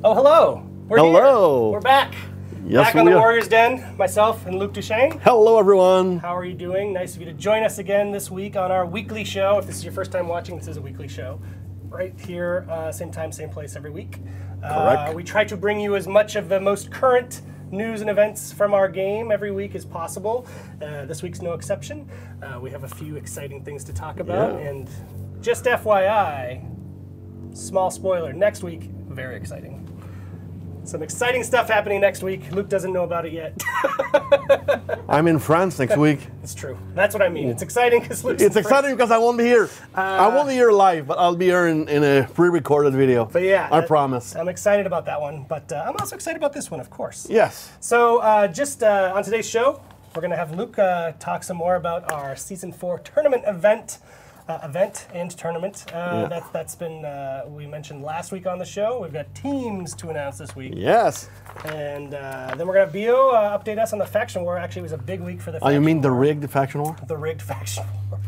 Oh, hello. Hello. We're back. Yes, back on the Warriors Den, myself and Luke Duchesne. Hello, everyone. How are you doing? Nice of you to join us again this week on our weekly show. If this is your first time watching, this is a weekly show. Right here, same time, same place every week. Correct. We try to bring you as much of the most current news and events from our game every week as possible. This week's no exception. We have a few exciting things to talk about. Yeah. And just FYI, small spoiler, next week, very exciting. Some exciting stuff happening next week. Luke doesn't know about it yet. I'm in France next week. It's true. That's what I mean. It's exciting because Luke's It's exciting because I won't be here. I won't be here live, but I'll be here in a pre-recorded video. But yeah, I promise. I'm excited about that one, but I'm also excited about this one, of course. Yes. So just on today's show, we're going to have Luke talk some more about our Season 4 tournament event and tournament. That's been, we mentioned last week on the show. We've got teams to announce this week. Yes. And then we're going to have Bio update us on the faction war. Actually, it was a big week for the faction Oh, you mean the war. rigged faction war? The rigged faction war.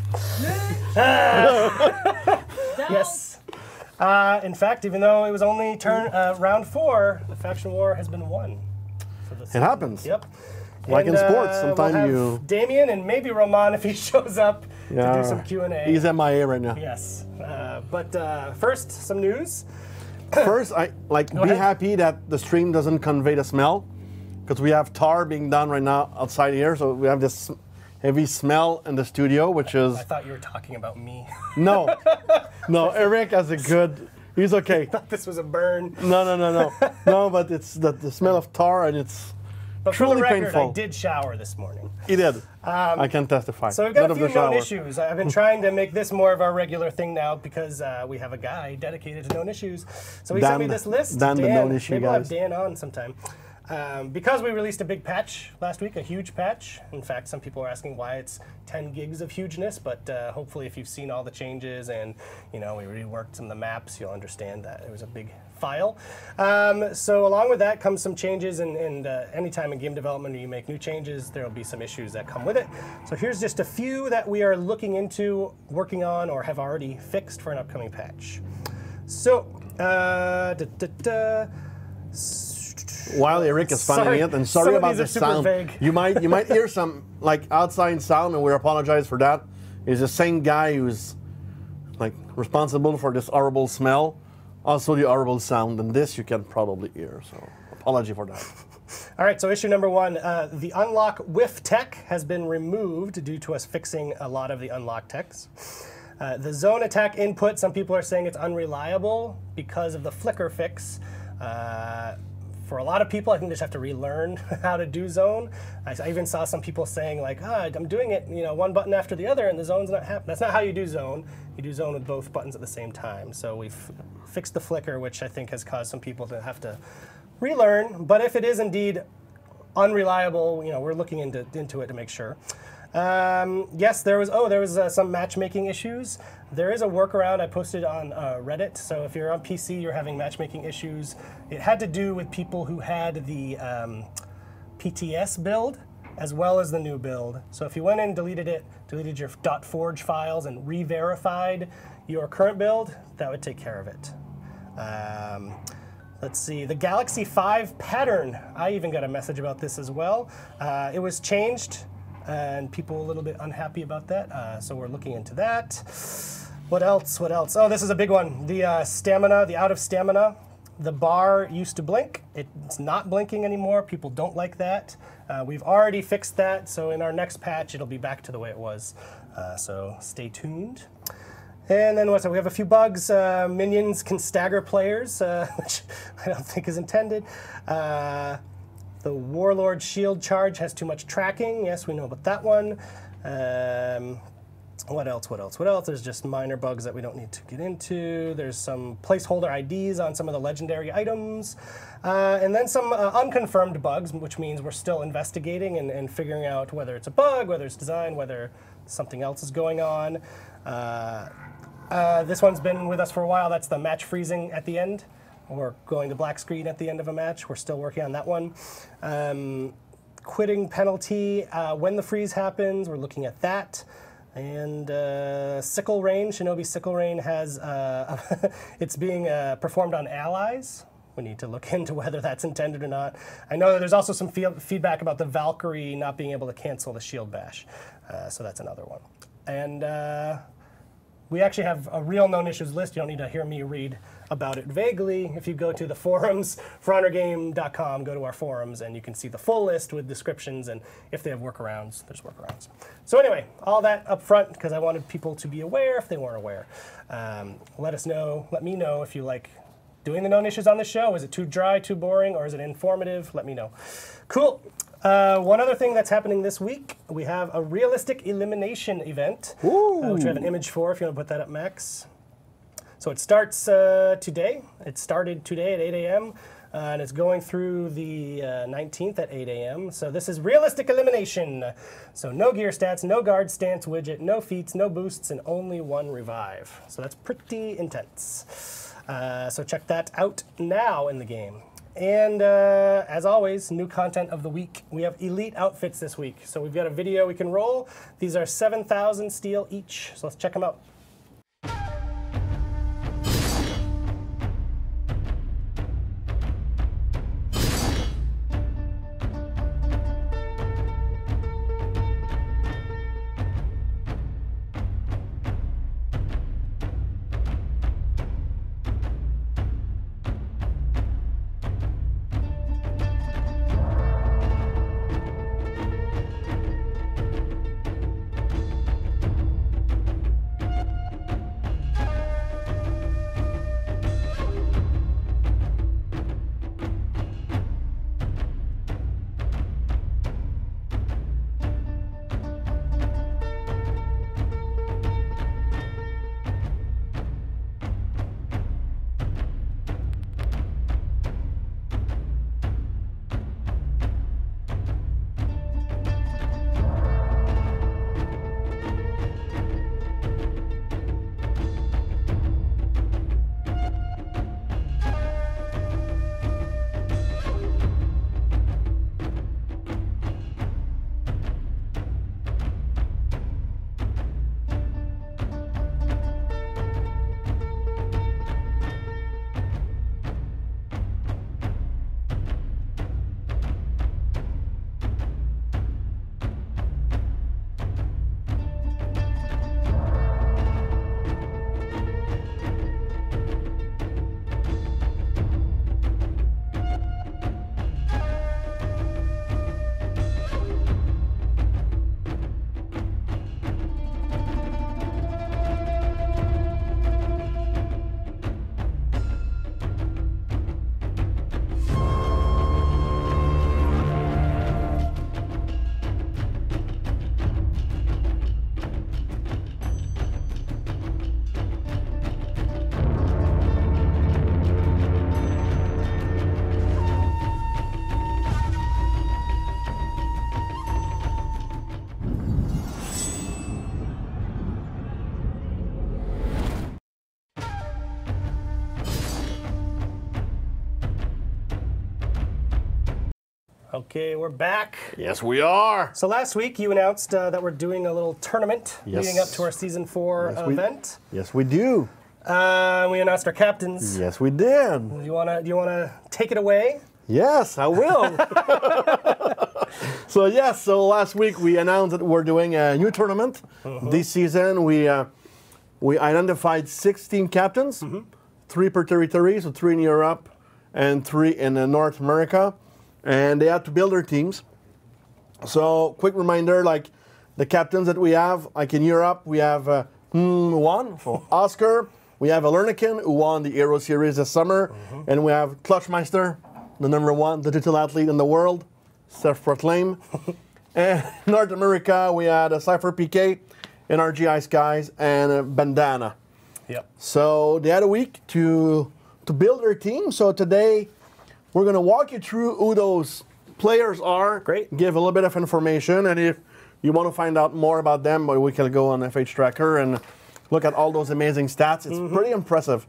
Yes. In fact, even though it was only round 4, the faction war has been won. For the season. It happens. Yep. Like in sports, sometimes we'll have Damien and maybe Roman if he shows up to do some Q&A. He's MIA right now. Yes. But first, some news. First, be happy that the stream doesn't convey the smell, because we have tar being done right now outside here, so we have this heavy smell in the studio, which is... I thought you were talking about me. No. No, Eric has a good... He's okay. I thought this was a burn. No. No, but it's the smell of tar, and it's... But truly for the record, painful. I did shower this morning. He did. I can testify. So we've got Not a of few the known shower. issues. I've been trying to make this more of our regular thing now because we have a guy dedicated to known issues. So he sent me this list. Dan, the known issue maybe guys. we'll have Dan on sometime. Because we released a big patch last week, a huge patch. In fact, some people are asking why it's 10 gigs of hugeness, but hopefully if you've seen all the changes and we reworked some of the maps, you'll understand that it was a big file. So along with that comes some changes, and anytime in game development when you make new changes, there will be some issues that come with it. So here's just a few that we are looking into, working on, or have already fixed for an upcoming patch. So, while Eric is finding it, and sorry about the sound, vague. you might hear some outside sound, and we apologize for that. It's the same guy who's responsible for this horrible smell, also the horrible sound, and this you can probably hear. So apology for that. All right, so issue number 1, the unlock whiff tech has been removed due to us fixing a lot of the unlock techs. The zone attack input, some people are saying it's unreliable because of the flicker fix. For a lot of people, I think they just have to relearn how to do zone. I even saw some people saying I'm doing it, one button after the other, and the zone's not happening. That's not how you do zone. You do zone with both buttons at the same time. So we've fixed the flicker, which I think has caused some people to have to relearn. But if it is indeed unreliable, we're looking into it to make sure. Yes, there was some matchmaking issues. There is a workaround I posted on Reddit. So if you're on PC, you're having matchmaking issues. It had to do with people who had the PTS build as well as the new build. So if you went in and deleted your .forge files and re-verified your current build, that would take care of it. Let's see, the Galaxy 5 pattern. I even got a message about this as well. It was changed, and people a little bit unhappy about that. So we're looking into that. What else? Oh, this is a big one. The stamina, the out of stamina. The bar used to blink. It's not blinking anymore. People don't like that. We've already fixed that, so in our next patch, it'll be back to the way it was. So stay tuned. And then we have a few bugs. Minions can stagger players, which I don't think is intended. The Warlord shield charge has too much tracking. Yes, we know about that one. What else? There's just minor bugs that we don't need to get into. There's some placeholder IDs on some of the legendary items. And then some unconfirmed bugs, which means we're still investigating and figuring out whether it's a bug, whether it's design, whether something else is going on. This one's been with us for a while. That's the match freezing at the end, or going to black screen at the end of a match. We're still working on that one. Quitting penalty when the freeze happens. We're looking at that. And Sickle Rain, Shinobi Sickle Rain has, it's being performed on allies, We need to look into whether that's intended or not. I know that there's also some feedback about the Valkyrie not being able to cancel the shield bash. So that's another one. And we actually have a real known issues list. You don't need to hear me read about it vaguely. If you go to the forums, forhonorgame.com, go to our forums, and you can see the full list with descriptions, and if they have workarounds, there's workarounds. So anyway, all that up front, because I wanted people to be aware if they weren't aware. Let me know if you like doing the known issues on the show. Is it too dry, too boring, or is it informative? Let me know. Cool. One other thing that's happening this week, we have a realistic elimination event, which we have an image for if you want to put that up, Max. So it starts today. It started today at 8 a.m. And it's going through the 19th at 8 a.m. So this is realistic elimination. So no gear stats, no guard stance widget, no feats, no boosts, and only one revive. So that's pretty intense. So check that out now in the game. And as always, new content of the week. We have elite outfits this week. So we've got a video we can roll. These are 7,000 steel each. So let's check them out. Okay, we're back. Yes, we are. So last week you announced that we're doing a little tournament leading up to our Season 4 event. Yes, we do. We announced our captains. Yes, we did. Do you wanna take it away? Yes, I will. So last week we announced that we're doing a new tournament. This season we identified 16 captains, 3 per territory, so 3 in Europe and 3 in North America. And they had to build their teams. So, quick reminder, like the captains that we have, like in Europe, we have one for Oscar. We have Alernikin, who won the Aero Series this summer. And we have Clutchmeister, the #1 digital athlete in the world, self-proclaimed. And North America, we had a Cypher PK, NRGI Skies, and a Bandana. Yep. So, they had a week to build their team. So, today, we're going to walk you through who those players are. Great. Give a little bit of information. And if you want to find out more about them, we can go on FH Tracker and look at all those amazing stats. It's pretty impressive.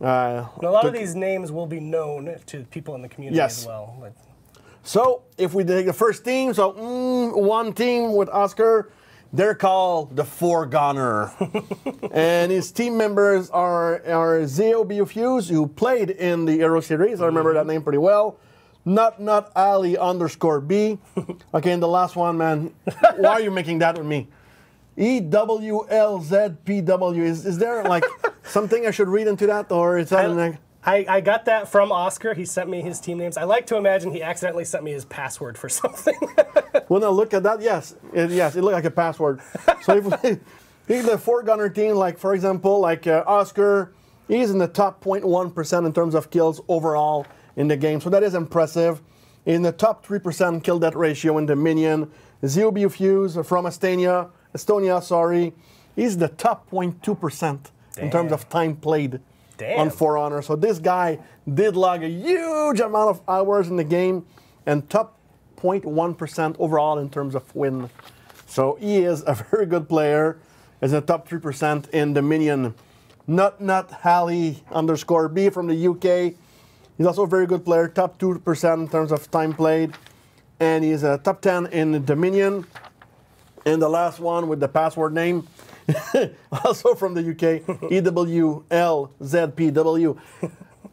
A lot of these names will be known to people in the community as well. So if we take the first team, so one team with Oscar, They're called the Foregunner. And his team members are Zeo Biofuse, who played in the Hero Series. I remember that name pretty well. Not Ali _B. Okay, and the last one, man. Why are you making that with me? EWLZPW. Is there like something I should read into that, or is that I got that from Oscar. He sent me his team names. I like to imagine he accidentally sent me his password for something. When I look at that, yes, it looked like a password. So if he's the Foregunner team, like for example, like Oscar, he's in the top 0.1% in terms of kills overall in the game. So that is impressive. In the top 3% kill death ratio in Dominion. Zeo Biofuse from Estonia, he's the top 0.2% in terms of time played. On For Honor. So this guy did log a huge amount of hours in the game and top 0.1% overall in terms of win. So he is a very good player. Is a top 3% in Dominion. Hallie _B from the UK. He's also a very good player, top 2% in terms of time played. And he's a top 10 in Dominion. And the last one with the password name, also from the UK, EWLZPW.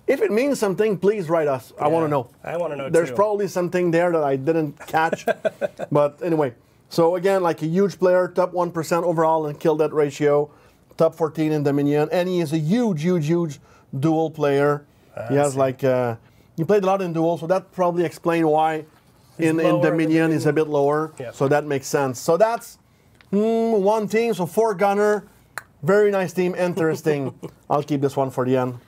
If it means something, please write us. I want to know. I want to know There's too. probably something there that I didn't catch. But anyway, so again, like a huge player, top 1% overall in kill death ratio, top 14 in Dominion, and he is a huge duel player. He has like, he played a lot in duel, so that probably explains why in Dominion he's a bit lower. Yep. So that makes sense. So that's one team, so Foregunner, very nice team, interesting. I'll keep this one for the end.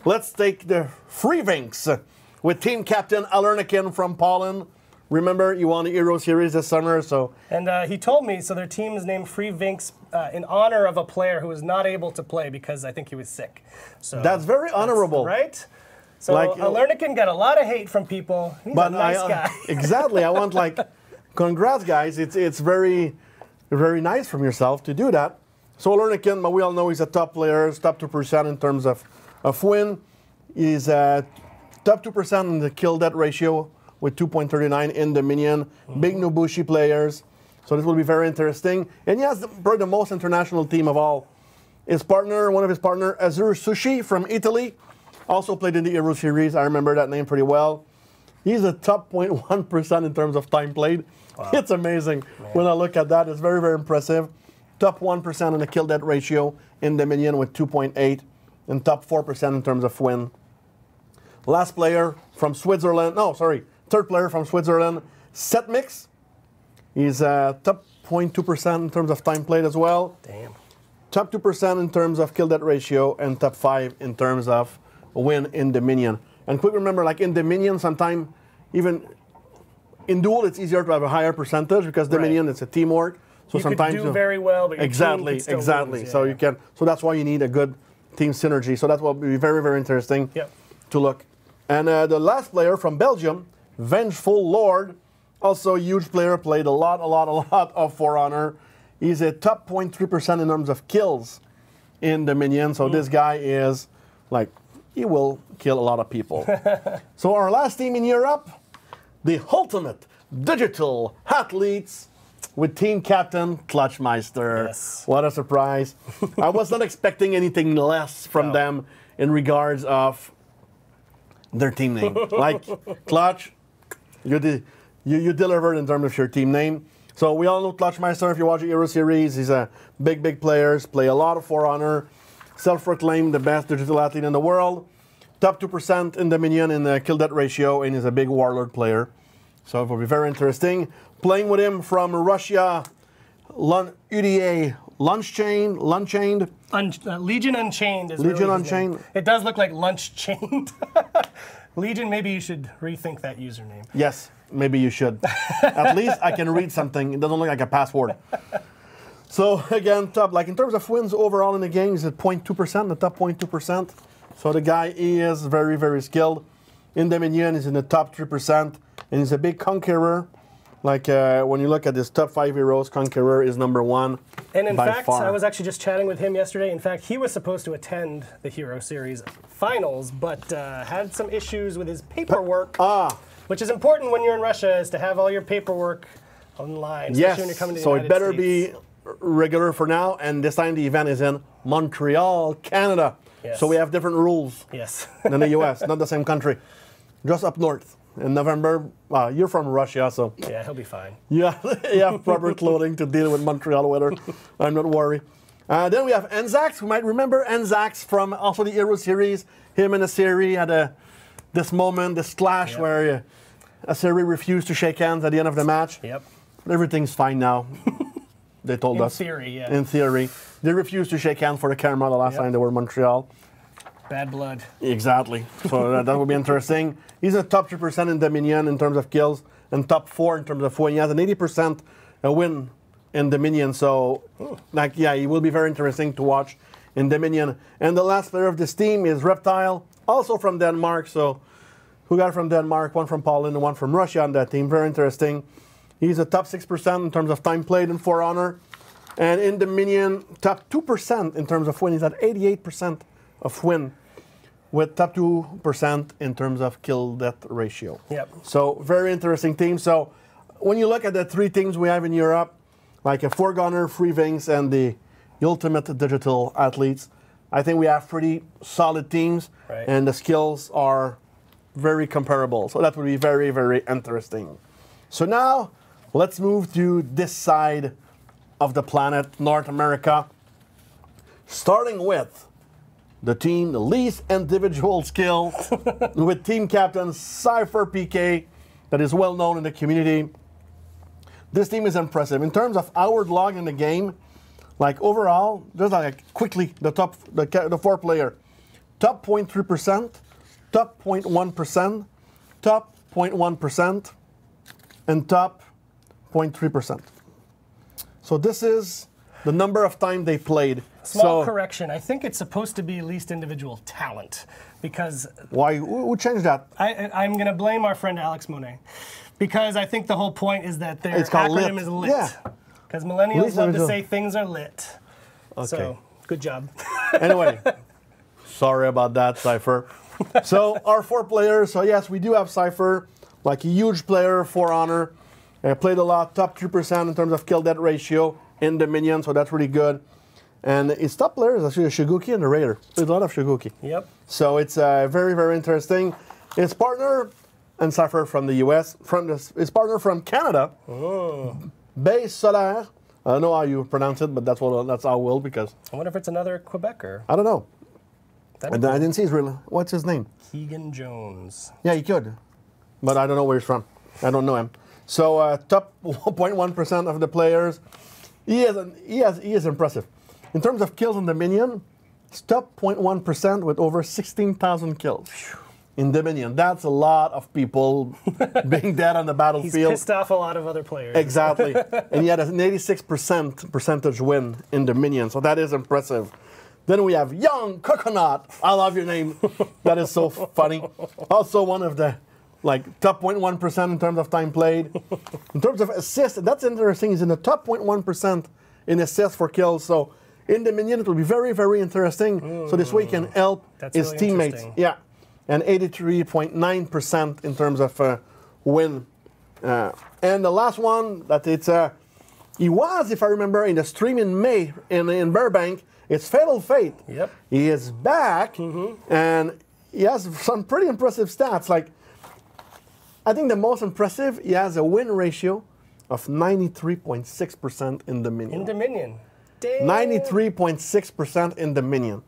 Let's take the Free Vinks with team captain Alernikin from Poland. Remember, you won the Hero Series this summer, so... And he told me, so their team is named Free Vinks in honor of a player who was not able to play because I think he was sick. So that's very honorable. Right? So like, Alernikin got a lot of hate from people. He's a nice guy. Exactly. I want like, congrats, guys. It's very nice from yourself to do that. So Alernikin, but we all know he's a top player, top 2% in terms of win. He's top 2% in the kill death ratio with 2.39 in Dominion. Big Nobushi players. So this will be very interesting. And he has probably the most international team of all. His partner, one of his partner, Azur Sushi from Italy, also played in the Hero Series. I remember that name pretty well. He's a top 0.1% in terms of time played. Wow. It's amazing. Man. When I look at that, it's very impressive. Top 1% in the kill death ratio in Dominion with 2.8 and top 4% in terms of win. Last player from Switzerland, third player from Switzerland, Setmix. He's top 0.2% in terms of time played as well. Damn. Top 2% in terms of kill death ratio and top 5 in terms of win in Dominion. And quick remember, like in Dominion, sometimes even in duel, it's easier to have a higher percentage because Dominion, it's a teamwork. So you sometimes could do very well, but your team could still lose, yeah. So you can. So that's why you need a good team synergy. So that will be very interesting to look. And the last player from Belgium, Vengeful Lord, also a huge player, played a lot of For Honor. He's a top 0.3% in terms of kills in Dominion. So this guy is like, he will kill a lot of people. So our last team in Europe, the Ultimate Digital Athletes with team captain Clutchmeister. Yes. What a surprise. I was not expecting anything less from them in regards of their team name. Like, Clutch, you delivered in terms of your team name. So we all know Clutchmeister. If you watch the Hero Series, he's a big player. Play a lot of For Honor. Self-proclaimed the best digital athlete in the world. Top 2% in Dominion in the kill death ratio, and he's a big Warlord player. So it will be very interesting. Playing with him from Russia, UDA Lunchained. Legion Unchained is Legion really Unchained. Name. It does look like Lunch Chained. Legion, maybe you should rethink that username. Yes, maybe you should. At least I can read something. It doesn't look like a password. So again, top, like in terms of wins overall in the game, he's at 0.2%, the top 0.2%. So the guy is very skilled. In Dominion, he's in the top 3%, and he's a big conqueror. Like when you look at his top 5 heroes, Conqueror is #1. And in fact, far. I was actually just chatting with him yesterday. In fact, he was supposed to attend the Hero Series finals, but had some issues with his paperwork. Which is important when you're in Russia, is to have all your paperwork online. Yes, When you're coming to the so it United better States. be regular for now. And this time the event is in Montreal, Canada. Yes. So we have different rules Yes. than the U.S., not the same country. Just up north. In November, you're from Russia, so Yeah, he'll be fine. you have proper clothing to deal with Montreal weather. I'm not worried. Then we have Enzax. You might remember Enzax from also the Hero series. Him and Asiri had this moment, this clash where Asiri refused to shake hands at the end of the match. Yep. Everything's fine now. They told us. In theory, yeah. In theory. They refused to shake hands for the camera the last time they were in Montreal. Bad blood. Exactly. So that will be interesting. He's a top 3% in Dominion in terms of kills and top 4 in terms of win. He has an 80% win in Dominion. So, he will be very interesting to watch in Dominion. And the last player of this team is Reptile, also from Denmark. So, who got from Denmark? One from Poland and one from Russia on that team. Very interesting. He's a top 6% in terms of time played in For Honor. And in Dominion, top 2% in terms of win. He's at 88% of win, with top 2% in terms of kill-death ratio. Yep. So, very interesting team. So, when you look at the 3 teams we have in Europe, like a Foregunner, Free Wings, and the Ultimate Digital Athletes, I think we have pretty solid teams, Right. and the skills are very comparable. So, that would be very, very interesting. So, now, let's move to this side of the planet, North America, starting with the team, the least individual skill, with team captain Cypher PK, that is well known in the community. This team is impressive. In terms of hours logged in the game, like overall, just like quickly, the 4 player. Top 0.3%, top 0.1%, top 0.1%, and top 0.3%. So this is the number of time they played. Small correction. I think it's supposed to be least individual talent because Why? Who changed that? I'm going to blame our friend Alex Monet because I think the whole point is that their It's called acronym lit. is lit. Yeah. Because millennials Least love to individual. say things are lit. Okay. So, good job. Anyway, sorry about that, Cypher. So our 4 players. So yes, we do have Cypher, like a huge player, For Honor. Played a lot, top 3% in terms of kill-death ratio in Dominion, so that's really good. And his top player is actually a Shiguki and a Raider. There's a lot of Shiguki. Yep. So it's very, very interesting. His partner, and Cypher from the US, his partner from Canada, Bay Solaire. I don't know how you pronounce it, but that's how I will, because I wonder if it's another Quebecer. I don't know. That'd be I didn't see his real. What's his name? Keegan Jones. Yeah, he could, but I don't know where he's from. I don't know him. So top 0.1% of the players. He is impressive. In terms of kills in Dominion, it's top 0.1% with over 16,000 kills in Dominion. That's a lot of people being dead on the He's battlefield. pissed off a lot of other players. Exactly. And he had an 86% percentage win in Dominion, so that is impressive. Then we have Young Coconut. I love your name. That is so funny. Also one of the top 0.1% in terms of time played. In terms of assists, that's interesting. He's in the top 0.1% in assists for kills. So in Dominion, it will be very, very interesting. So this way he can help his really teammates. interesting. Yeah. And 83.9% in terms of win. And the last one, he was, if I remember, in the stream in May in Burbank. It's Fatal Fate. Yep. He is back, and he has some pretty impressive stats. I think the most impressive, he has a win ratio of 93.6% in Dominion. In Dominion. Damn. 93.6% in Dominion.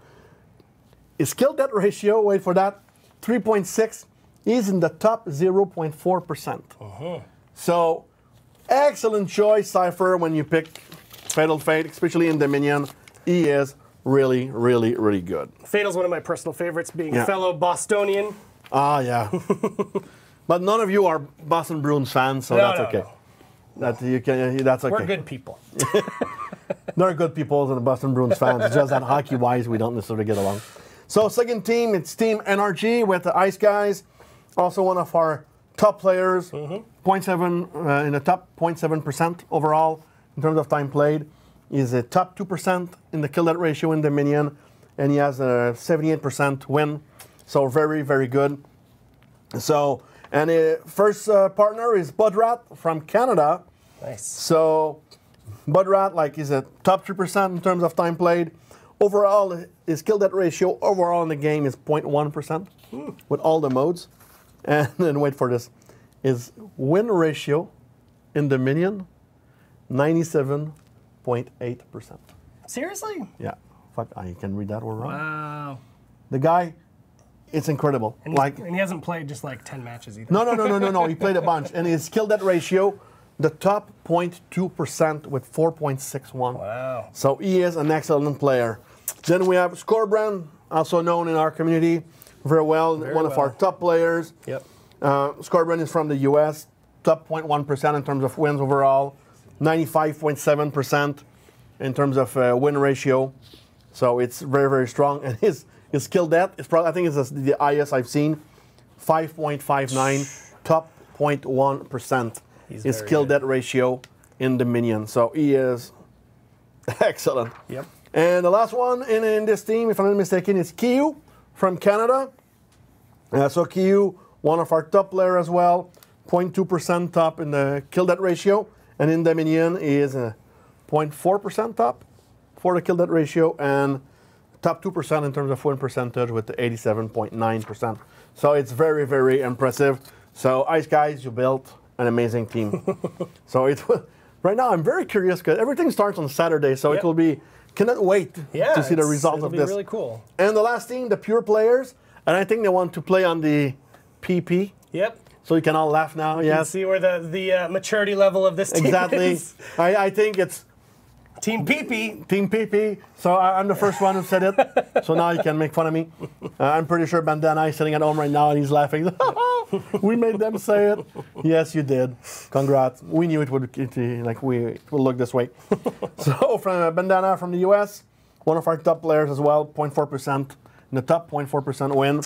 His kill-death ratio, wait for that, 3.6. He's in the top 0.4%. So, excellent choice, Cypher, when you pick Fatal Fate, especially in Dominion. He is really, really, really good. Fatal's one of my personal favorites, being a fellow Bostonian. Ah, yeah. But none of you are Boston Bruins fans, so that's okay. No. That's okay. We're good people. There are good people and the Boston Bruins fans. It's just that hockey-wise, we don't necessarily get along. So second team, it's Team NRG with the Ice Guys. Also one of our top players. 0.7 in the top 0.7% overall in terms of time played. He's a top 2% in the kill-death ratio in Dominion, and he has a 78% win. So very, very good. So, and first partner is Budrat from Canada. Nice. So, Bud Rat, like, is a top 3% in terms of time played. Overall, his kill death ratio overall in the game is 0.1% with all the modes. And then, wait for this, his win ratio in Dominion, 97.8%. Seriously? Yeah. Fuck, I can read that or wrong. Wow. The guy, it's incredible. And, and he hasn't played just like 10 matches either. No. He played a bunch. And his kill death ratio, the top 0.2% with 4.61. Wow. So he is an excellent player. Then we have Scorbrand, also known in our community very well, one of our top players. Yep. Scorbrand is from the US, top 0.1% in terms of wins overall, 95.7% in terms of win ratio. So it's very, very strong. And his kill death is probably, I think it's the highest I've seen, 5.59, top 0.1%. His kill death ratio in Dominion. So he is excellent. Yep. And the last one in this team, if I'm not mistaken, is Kiyu from Canada. So Kiyu, one of our top players as well, 0.2% top in the kill death ratio. And in Dominion, he is 0.4% top for the kill death ratio and top 2% in terms of win percentage with the 87.9%. So it's very, very impressive. So Ice Guys, you built an amazing team. So right now I'm very curious because everything starts on Saturday, so it will be, cannot wait to see the results of this. It'll be really cool. And the last team, the Pure Players, and I think they want to play on the PP. Yep. So you can all laugh now. You can see where the maturity level of this team is. I think it's Team PP. Team PP. So I'm the first one who said it. So now you can make fun of me. I'm pretty sure Bandana is sitting at home right now and he's laughing. We made them say it. Yes, you did. Congrats. We knew it would look this way. So from Bandana from the US, one of our top players as well, 0.4% in the top 0.4% win.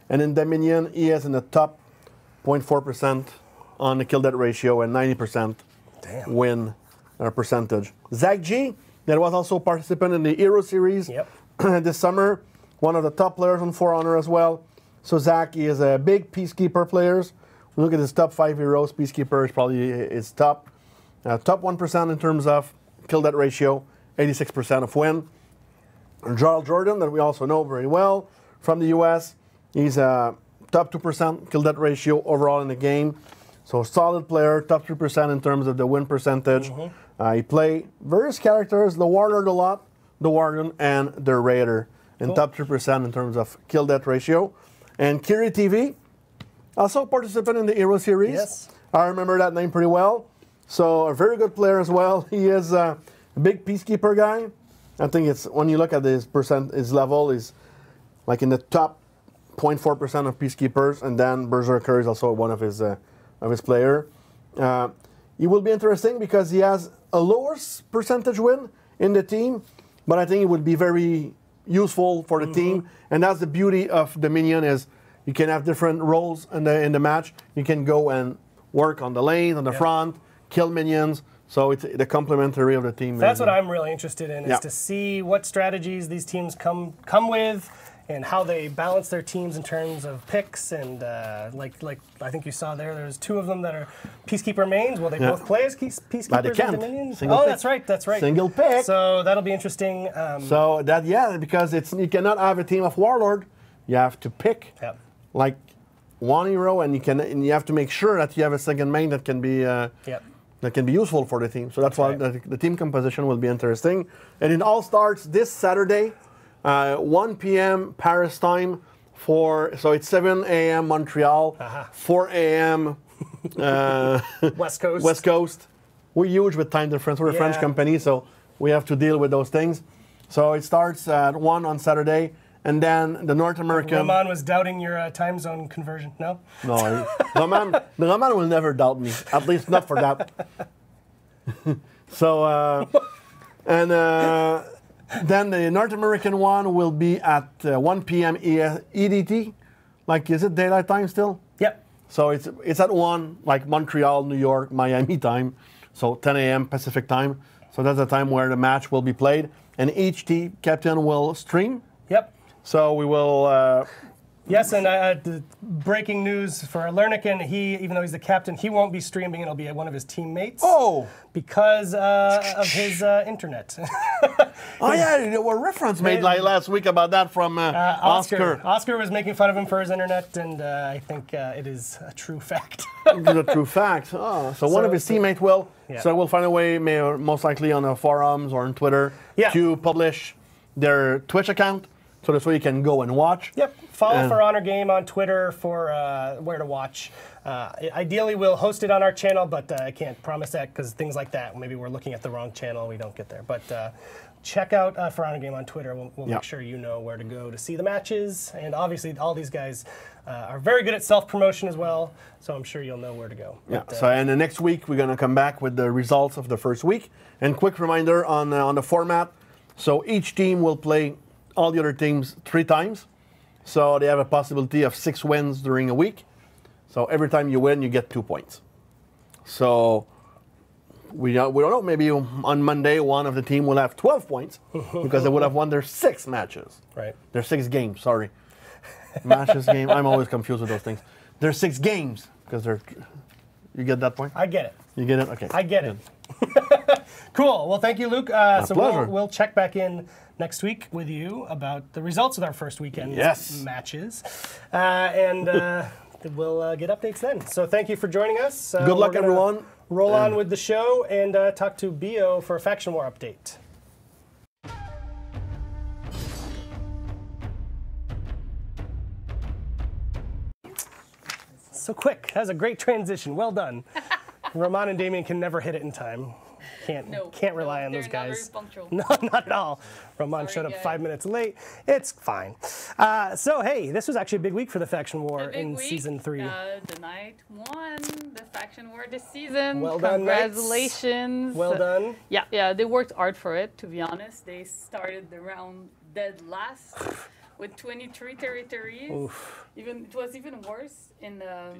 And in Dominion, he is in the top 0.4% on the kill death ratio and 90% win percentage. Zach G, that was also a participant in the Hero Series this summer, one of the top players on For Honor as well. So Zach, he is a big Peacekeeper player. Look at his top 5 heroes. Peacekeeper is probably his top 1% in terms of kill death ratio, 86% of win. And Jarl Jordan, that we also know very well from the US, he's a top 2% kill death ratio overall in the game. So solid player, top 3% in terms of the win percentage. He play various characters, the Warlord a lot, the Warden, and the Raider. In top 3% in terms of kill death ratio. And Kiri TV, also a participant in the Hero Series. Yes. I remember that name pretty well. So a very good player as well. He is a big Peacekeeper guy. I think it's, when you look at his level, is like in the top 0.4% of Peacekeepers, and then Berserker is also one of his player. It will be interesting because he has a lower percentage win in the team, but I think it would be very useful for the team. And that's the beauty of Dominion, is you can have different roles in the match. You can go and work on the lane, on the front, kill minions. So it's the complementary of the team. That's what I'm really interested in, is to see what strategies these teams come with, and how they balance their teams in terms of picks. And like I think you saw there's 2 of them that are Peacekeeper mains. Will they both play as Peacekeepers and Dominion? That's right. Single pick. So that'll be interesting. So that, because you cannot have a team of Warlord. You have to pick like one hero, and you have to make sure that you have a second main that can be that can be useful for the team. So that's why the team composition will be interesting. And it all starts this Saturday. 1 p.m. Paris time, so it's 7 a.m. Montreal, 4 a.m. West Coast. West Coast. We're huge with time difference. We're a French company, so we have to deal with those things. So it starts at 1 on Saturday, and then the North American... Roman was doubting your time zone conversion, no? No, Roman will never doubt me, at least not for that. So, then the North American one will be at 1 p.m. EDT. Like, is it daylight time still? Yep. So it's at 1, like Montreal, New York, Miami time. So 10 a.m. Pacific time. So that's the time where the match will be played. And each team captain will stream. Yep. So we will Yes, and the breaking news for Lernican, even though he's the captain, he won't be streaming. It'll be one of his teammates. Oh! Because of his internet. Oh yeah, there were reference made like last week about that from Oscar. Oscar was making fun of him for his internet, and I think it is a true fact. It is a true fact. Oh, so one of his teammates will. Yeah. So we'll find a way, most likely on the forums or on Twitter, to publish their Twitch account, so that's where you can go and watch. Yep. Follow For Honor Game on Twitter for where to watch. Ideally, we'll host it on our channel, but I can't promise that because things like that. Maybe we're looking at the wrong channel. We don't get there. But check out For Honor Game on Twitter. We'll make sure you know where to go to see the matches. And obviously, all these guys are very good at self-promotion as well. So I'm sure you'll know where to go. Yeah. But, and the next week, we're going to come back with the results of the first week. And quick reminder on the format. So each team will play all the other teams 3 times. So they have a possibility of 6 wins during a week. So every time you win, you get 2 points. So we don't know. Maybe on Monday, one of the team will have 12 points because they would have won their 6 matches. Right. Their 6 games. Sorry, matches, game. I'm always confused with those things. There's 6 games because they're. You get that point? I get it. You get it? Okay. I get it. Cool. Well, thank you, Luke. So we'll check back in next week with you about the results of our first weekend matches. And we'll get updates then. So thank you for joining us. Good luck, everyone. Roll on with the show and talk to Bio for a Faction War update. So quick. That was a great transition. Well done. Roman and Damien can never hit it in time. Can't rely on those guys. Not very punctual. No, not at all. Roman showed up 5 minutes late. It's fine. So hey, this was actually a big week for the Faction War in Season 3. The Knight won the Faction War this season. Well done, Congratulations. Knights. Well done. Yeah, they worked hard for it, to be honest. They started the round dead last with 23 territories. Oof. It was even worse in the...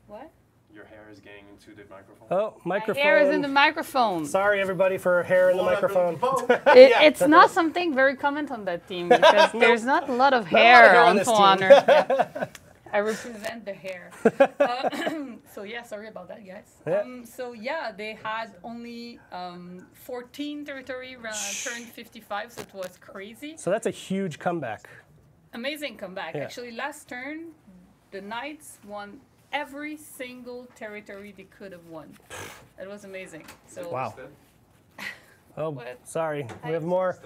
What? Your hair is getting into the microphone. Oh, microphone. My hair is in the microphone. Sorry, everybody, for hair in the microphone. It's not something very common on that team because there's not a lot of hair on For Honor. Yeah. I represent the hair. So yeah, sorry about that, guys. They had only 14 territory turned 55, so it was crazy. So that's a huge comeback. Amazing comeback. Yeah. Actually, last turn, the Knights won every single territory they could have won. It was amazing. So wow. Oh, sorry. We have more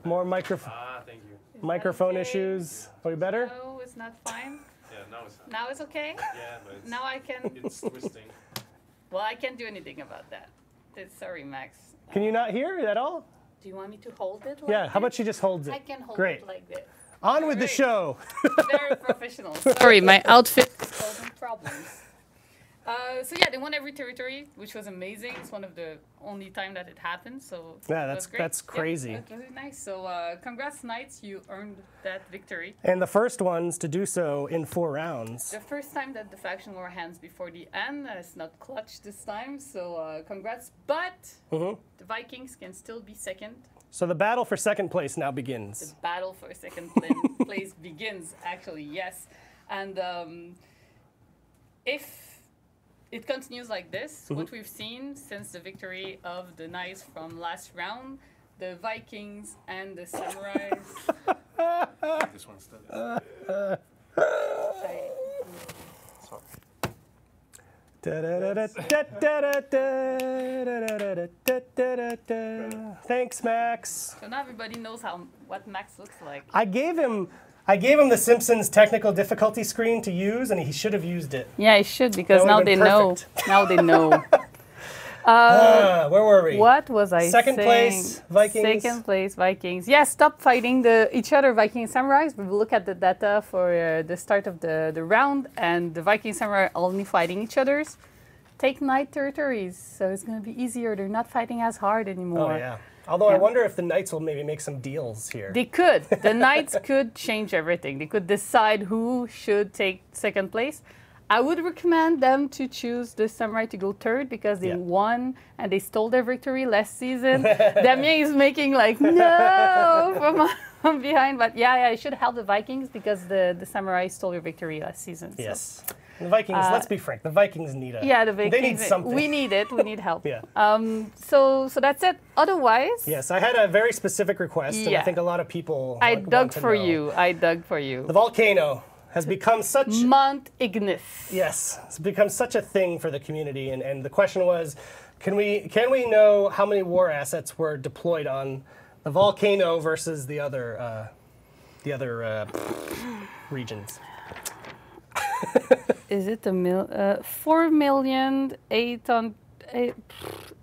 microphone. Thank you. Microphone issues. Are we better? No, it's not fine. Yeah, now it's fine. Now it's okay. Yeah, but it's, now I can. It's twisting. Well, I can't do anything about that. Sorry, Max. Can you not hear it at all? Do you want me to hold it? Like how about she just holds it? I can hold Great. it like this. On with the show. Very professional. Sorry, my outfit is causing problems. They won every territory, which was amazing. It's one of the only time that it happened. So that's crazy. Yeah, that's really nice. So congrats, Knights. You earned that victory. And the first ones to do so in 4 rounds. The first time that the Faction War hands before the end. It's not clutch this time. So congrats. But the Vikings can still be second. So the battle for second place now begins. The battle for second place begins, actually, yes. And if it continues like this, what we've seen since the victory of the Knights from last round, the Vikings and the Samurais... This one's still Thanks, Max. So now everybody knows what Max looks like. I gave him the Simpsons technical difficulty screen to use, and he should have used it. Yeah, he should, because now they know. Now they know. Where were we? What was I saying? Second place, Vikings. Second place, Vikings. Yeah, stop fighting each other, Viking Samurais. We will look at the data for the start of the round, and the Viking Samurai are only fighting each other's. Take Knight territories, so it's going to be easier. They're not fighting as hard anymore. Oh, yeah. Although I wonder if the Knights will maybe make some deals here. They could. The Knights could change everything. They could decide who should take second place. I would recommend them to choose the Samurai to go third because they won and they stole their victory last season. Damien is making like, no, from behind. But yeah, you should help the Vikings because the Samurai stole your victory last season. Yes. So. The Vikings, let's be frank, the Vikings need a... Yeah, the Vikings. They need something. We need it. We need help. Yeah. So that's it. Otherwise... Yes, I had a very specific request, and I think a lot of people I dug for you. The volcano has become such... Mount Ignis. Yes, it's become such a thing for the community, and the question was, can we know how many war assets were deployed on the volcano versus the other regions? Is it 4,000,008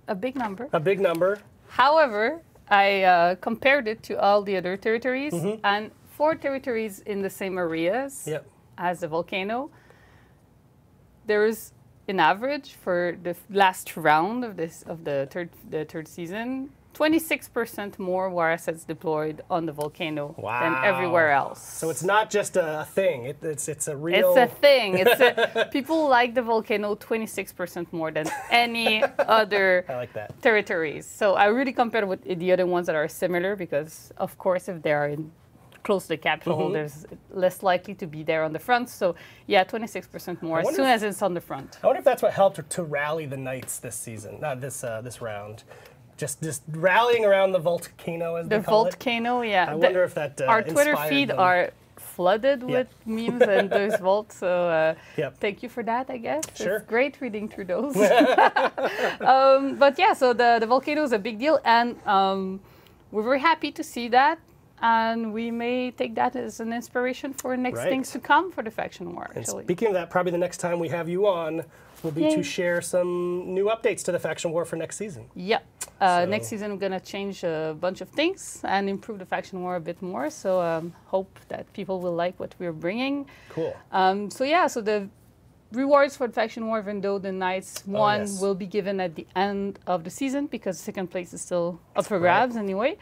a big number? A big number. However, I compared it to all the other territories, and 4 territories in the same areas as the volcano. There is an average for the last round of the third season. 26% more war assets deployed on the volcano than everywhere else. So it's not just a thing; it's a real. It's a thing. People like the volcano 26% more than any other territories. So I really compared with the other ones that are similar because, of course, if they are close to the capital, there's less likely to be there on the front. So yeah, 26% more as soon as it's on the front. I wonder if that's what helped to rally the Knights this season, this round. Just rallying around the volcano, as they call it. The volcano, yeah. I wonder if that our Twitter feed are flooded with memes and those volts. So thank you for that, I guess. Sure. It's great reading through those. But yeah, so the volcano is a big deal, and we're very happy to see that. And we may take that as an inspiration for next things to come for the faction war. And speaking of that, probably the next time we have you on will be to share some new updates to the faction war for next season. Yeah. Next season, we're going to change a bunch of things and improve the faction war a bit more. So hope that people will like what we're bringing. Cool. So the rewards for the faction war, even though the Knights won, will be given at the end of the season because second place is still up for grabs anyway.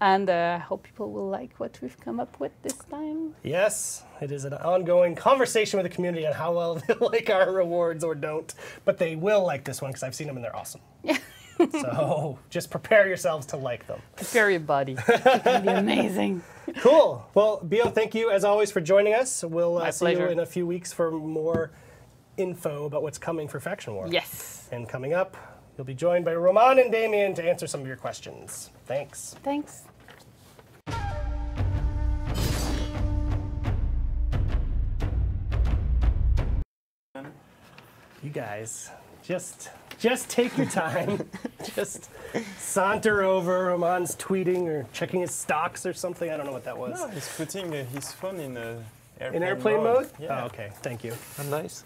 And I hope people will like what we've come up with this time. Yes, it is an ongoing conversation with the community on how well they like our rewards or don't. But they will like this one because I've seen them and they're awesome. Yeah. So just prepare yourselves to like them. Prepare your body. It's going to be amazing. Cool. Well, Bio, thank you as always for joining us. We'll see you in a few weeks for more info about what's coming for Faction War. Yes. And coming up, you'll be joined by Roman and Damien to answer some of your questions. Thanks. Thanks. You guys, just take your time. Just saunter over. Roman's tweeting or checking his stocks or something. I don't know what that was. No, he's putting his phone in airplane mode? Yeah. Oh, okay, thank you. I'm nice.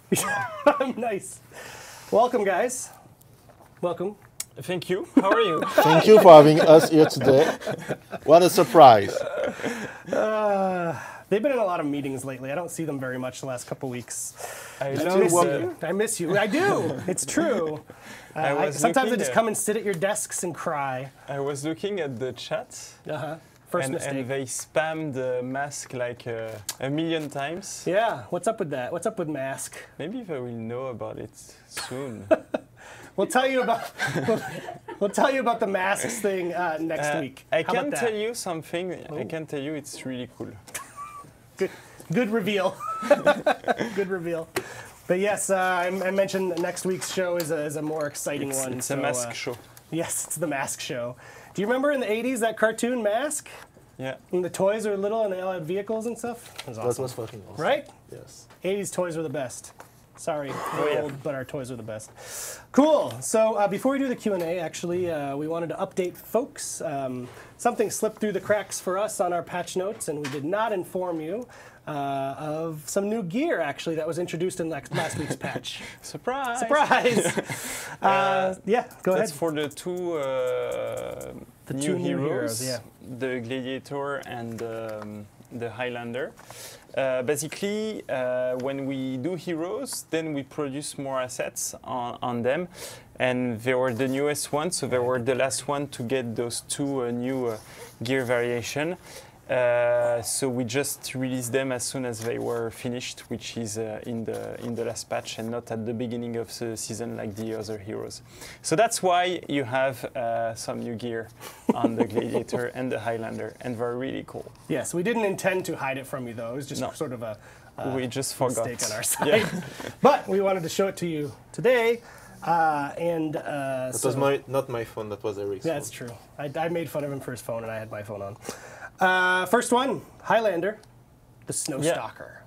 I'm nice. Welcome, guys. Welcome. Thank you. How are you? Thank you for having us here today. What a surprise. They've been in a lot of meetings lately. I don't see them very much the last couple weeks. I miss you. I do. It's true. Sometimes I just come and sit at your desks and cry. I was looking at the chat. First mistake. And they spammed mask like a million times. Yeah. What's up with that? What's up with mask? Maybe they will know about it soon. We'll tell you about the masks thing next week. I can tell you something. Oh. I can tell you it's really cool. Good reveal. Good reveal. But yes, I mentioned next week's show is a more exciting one. It's a mask show. Yes, it's the mask show. Do you remember in the 80s that cartoon Mask? Yeah. And the toys were little and they all had vehicles and stuff? It was awesome. That was fucking awesome. Right? Yes. 80s toys were the best. Sorry, we're old, but our toys were the best. Cool. So before we do the Q&A, actually, we wanted to update folks. Something slipped through the cracks for us on our patch notes, and we did not inform you of some new gear, actually, that was introduced in last week's patch. Surprise! Surprise! Yeah, go ahead. That's for the two new heroes, the Gladiator and the Highlander. Basically, when we do heroes, then we produce more assets on them, and they were the newest ones, so they were the last one to get those two new gear variation. So we just released them as soon as they were finished, which is in the last patch and not at the beginning of the season like the other heroes. So that's why you have some new gear on the Gladiator and the Highlander, and they're really cool. Yes, we didn't intend to hide it from you though. It was just sort of a we just forgot. mistake on our side. But we wanted to show it to you today. That was not my phone, that was Eric's phone. That's true. I made fun of him for his phone, and I had my phone on. First one, Highlander, the Snowstalker.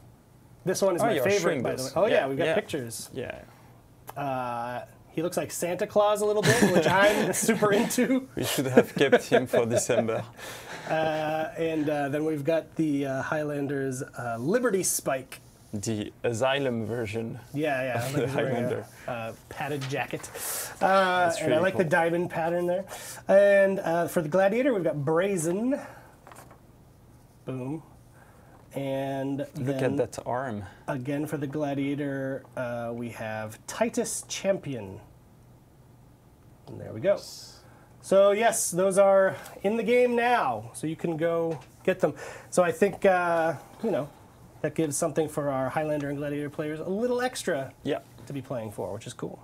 This one is my favorite, by the way. Oh yeah, we've got pictures. Yeah. He looks like Santa Claus a little bit, which I'm super into. We should have kept him for December. And then we've got the Highlander's Liberty Spike. The Asylum version. Yeah, of the Highlander. Padded jacket. And I like the diamond pattern there. And for the Gladiator, we've got Brazen. Boom. And look at that arm. Again, for the Gladiator, we have Titus Champion. And there we go. So yes, those are in the game now. So you can go get them. So I think, you know, that gives something for our Highlander and Gladiator players a little extra to be playing for, which is cool.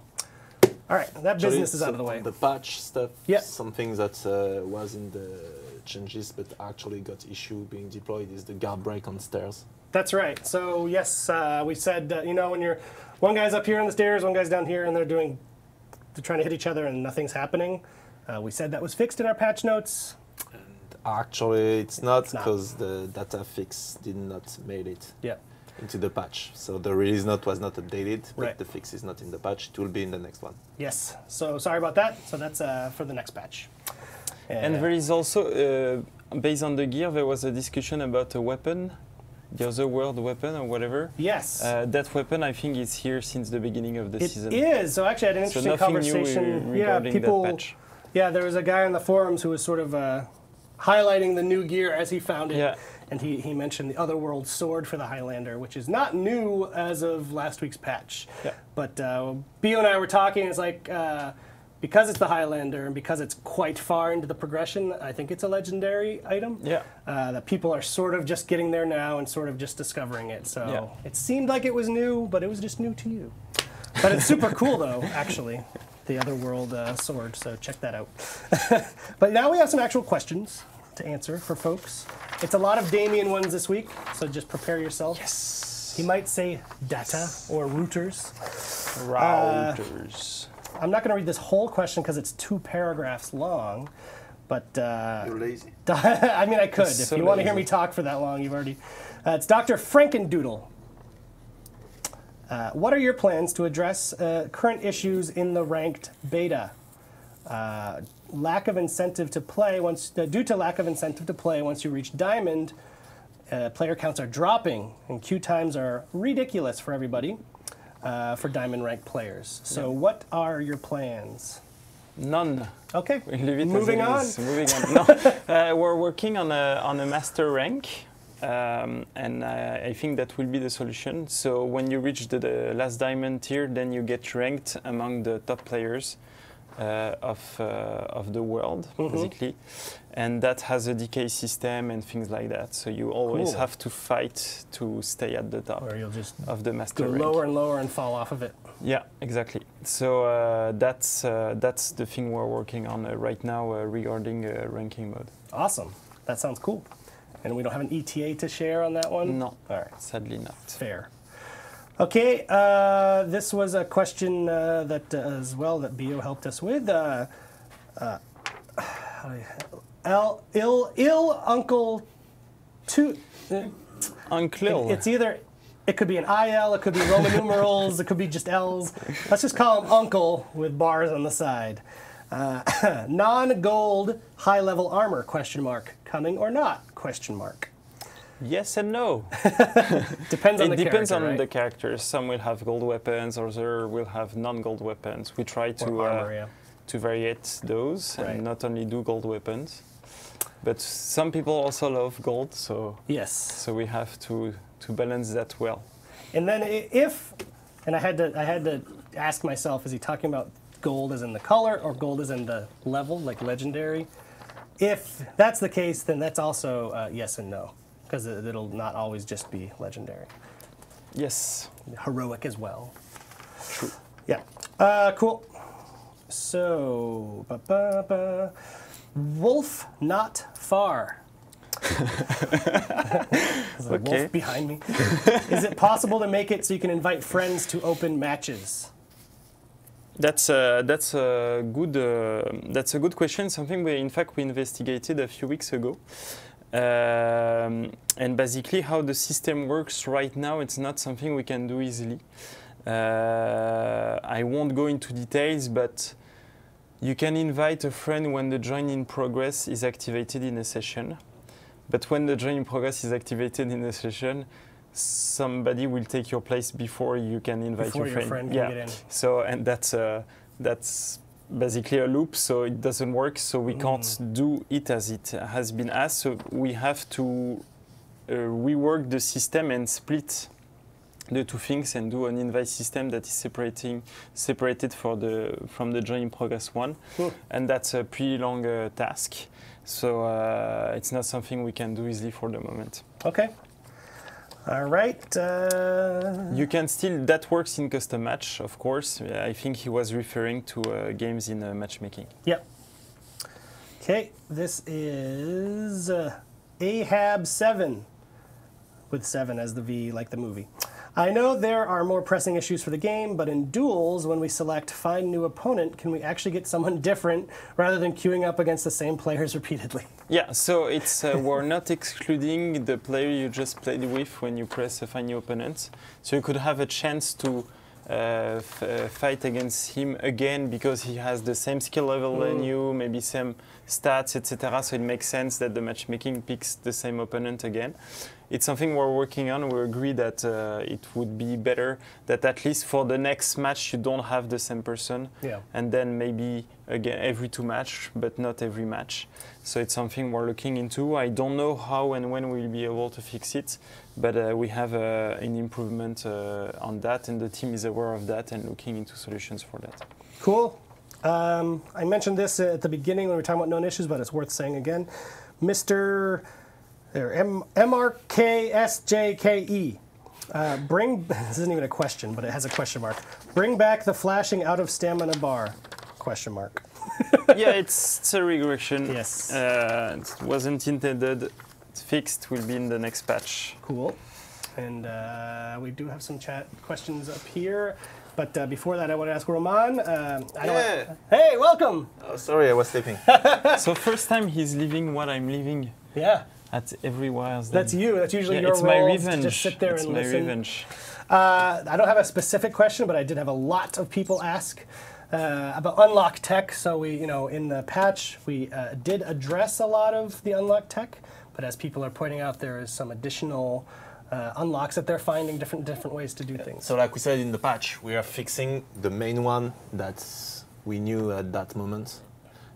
All right, that business is out of the way. The patch stuff, something that was in the changes but actually got issue being deployed is the guard break on stairs. That's right. So yes, we said, you know, when you're one guy's up here on the stairs, one guy's down here, and they're trying to hit each other and nothing's happening. We said that was fixed in our patch notes. Actually, it's not because the data fix did not made it into the patch. So the release note was not updated, but the fix is not in the patch. It will be in the next one. Yes. So sorry about that. So that's for the next patch. And there is also, based on the gear, there was a discussion about a weapon, the other world weapon or whatever. Yes. That weapon, I think, is here since the beginning of the season. It is. So actually, I had an interesting conversation. Regarding that patch. Yeah, there was a guy on the forums who was sort of highlighting the new gear as he found it. Yeah. And he mentioned the Otherworld sword for the Highlander, which is not new as of last week's patch. Yeah. But Bio and I were talking, it's like, because it's the Highlander and because it's quite far into the progression, I think it's a legendary item. Yeah. That people are sort of just getting there now and sort of just discovering it. So it seemed like it was new, but it was just new to you. But it's super cool, though, actually. The Otherworld sword, so check that out. But now we have some actual questions to answer for folks. It's a lot of Damien ones this week, so just prepare yourself. Yes. He might say data or routers. Routers. I'm not going to read this whole question because it's 2 paragraphs long, but... You're lazy? I mean, I could. If you want to hear me talk for that long, you've already... it's Dr. Frankendoodle. What are your plans to address current issues in the ranked beta? Lack of incentive to play due to lack of incentive to play once you reach Diamond, player counts are dropping and queue times are ridiculous for everybody for Diamond ranked players. So what are your plans? None. Okay. We'll leave it Moving on. Moving on. No, we're working on a master rank. And I think that will be the solution. So when you reach the last diamond tier, then you get ranked among the top players of the world, basically. And that has a decay system and things like that. So you always have to fight to stay at the top of the master rank. Go lower and lower and fall off of it. Yeah, exactly. So that's the thing we're working on right now regarding ranking mode. Awesome. That sounds cool. And we don't have an ETA to share on that one? No, all right. Sadly not. Fair. Okay, this was a question that as well that Bio helped us with. Uncle two. Uncle. It's either, it could be an IL, it could be Roman numerals, it could be just L's. Let's just call him Uncle with bars on the side. Non-gold high-level armor, question mark. Coming or not, question mark. Yes and no. Depends on the character, depends on right? the characters. Some will have gold weapons, others will have non-gold weapons. We try to variate those and not only do gold weapons. But some people also love gold, so so we have to balance that well. And then I had to ask myself, is he talking about gold as in the color or gold as in the level, like legendary? if that's the case, then that's also yes and no, because it'll not always just be legendary. Yes. Heroic as well. True. Yeah. Cool. So, wolf not far. There's a wolf behind me. Is it possible to make it so you can invite friends to open matches? That's a good question. Something we investigated a few weeks ago. And basically, how the system works right now, it's not something we can do easily. I won't go into details, but you can invite a friend when the join in progress is activated in a session. But when the join in progress is activated in a session, somebody will take your place before you can invite your friend. Can get in. So, and that's basically a loop, so it doesn't work. So we can't do it as it has been asked. So we have to rework the system and split the two things and do an invite system that is separated from the join in progress one. And that's a pretty long task. So it's not something we can do easily for the moment. Okay. All right. You can still, that works in custom match, of course. I think he was referring to games in matchmaking. Yep. Okay, this is Ahab 7, with 7 as the V, like the movie. I know there are more pressing issues for the game, but in duels, when we select find new opponent, can we actually get someone different rather than queuing up against the same players repeatedly? Yeah, so it's we're not excluding the player you just played with when you press find new opponent. So you could have a chance to fight against him again because he has the same skill level than you, maybe same stats, etc. So it makes sense that the matchmaking picks the same opponent again. It's something we're working on. We agree that it would be better that at least for the next match you don't have the same person, and then maybe again every 2 matches, but not every match. So it's something we're looking into. I don't know how and when we'll be able to fix it, but we have an improvement on that, and the team is aware of that and looking into solutions for that. Cool. I mentioned this at the beginning when we were talking about known issues, but it's worth saying again. Mr. MRKSJKE. This isn't even a question, but it has a question mark. Bring back the flashing out of stamina bar? Question mark. Yeah, it's a regression. Yes. It wasn't intended. It's fixed. Will be in the next patch. Cool. And we do have some chat questions up here. But before that, I want to ask Roman. Hey, welcome. Oh, sorry, I was sleeping. So first time he's leaving what I'm leaving. Yeah. At everywhere. That's you. That's usually your role. It's my revenge. To just sit there and listen. It's my revenge. I don't have a specific question, but I did have a lot of people ask about unlock tech. So we, in the patch, we did address a lot of the unlock tech. But as people are pointing out, there is some additional unlocks that they're finding different ways to do things. So like we said in the patch, we are fixing the main one that we knew at that moment.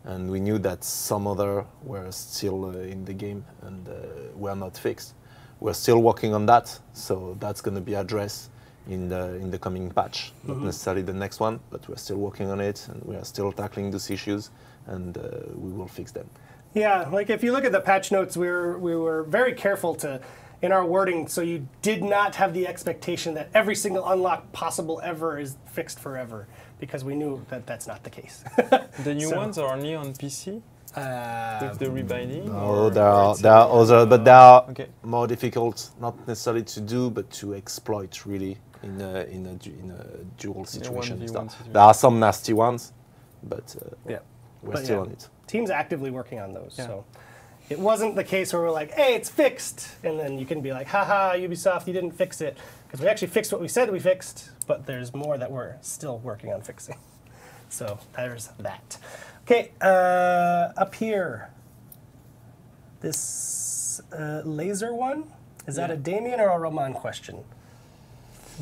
And we knew that some other were still in the game and were not fixed. We're still working on that, so that's going to be addressed in the coming patch. Not necessarily the next one, but we're still working on it, and we are still tackling those issues, and we will fix them. Yeah, like if you look at the patch notes, we were very careful in our wording, so you did not have the expectation that every single unlock possible ever is fixed forever, because we knew that that's not the case. The new ones are only on PC? With the rebinding? No, there are other, but they are more difficult, not necessarily to do, but to exploit really in a dual situation. There are some nasty ones, but we're still on it. Team's actively working on those, so it wasn't the case where we're like, hey, it's fixed, and then you can be like, haha, Ubisoft, you didn't fix it, because we actually fixed what we said we fixed, but there's more that we're still working on fixing. So there's that. Okay, up here, this laser one, is that a Damien or a Roman question?